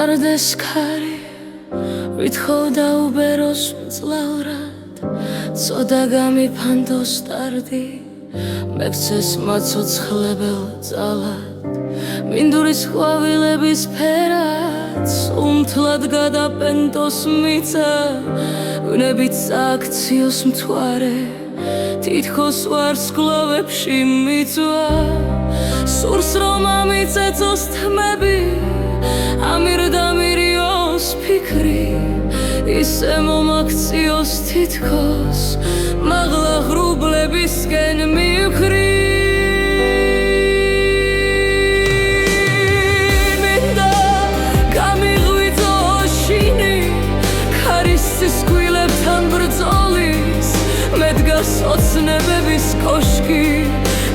დარდეს ქარი ვითხოვდა უბეროს მძლავრად წოდა გამიფანდოს ტარდი მევცეს მაცოცხლებელ ძალად მინდურის ყვავილების ფერად სუნთლად გადაპენდოს მიწა ვნებით სააქციოს მთვარე თითქოს ვარსკვლავებში მიწვა სურს რომ ამიწეწოს თმები ამირდამირიოს ფიქრი ისე მომაქციოს თითქოს მაღლა ღრუბლებისკენ მივხრი მინდა გამიღვიძო შინი ქარის სისქვილებთან ბრძოლის მედგას ოცნებების კოშკი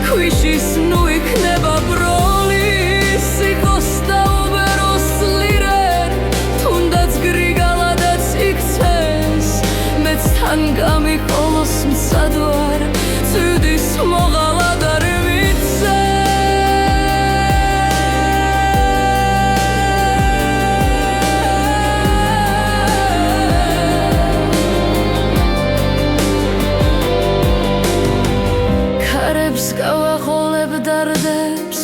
ქვიშის ნუ იქნება ბროლი სიკოს და უბეროს ლირენ თუნდაც გრიგალადაც იქცეს მეც თან გამიყოლოს მცადვარ ცუდის მოღალად არ ვიცე ქარებს გავახოლებ დარდებს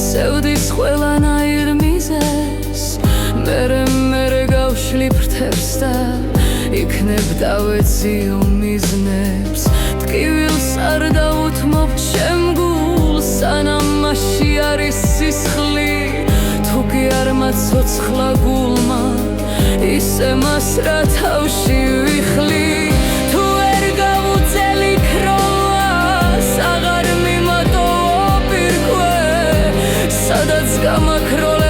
სევდის ყველანაირ მიზეს მერე გავშლი ფრთებს და იქნებ დავეციო მიზნებს ტკივილს არ დაუთმობ ჩემ გულს სანამ მასში არის სისხლი თუ კი არ მაცოცხლა გულმა ისე მას რა თავში ვიხლი თუ ვერ გავუწელი ქროვას აღარ მიმატოვო პირქვე სადაც გამაქროლე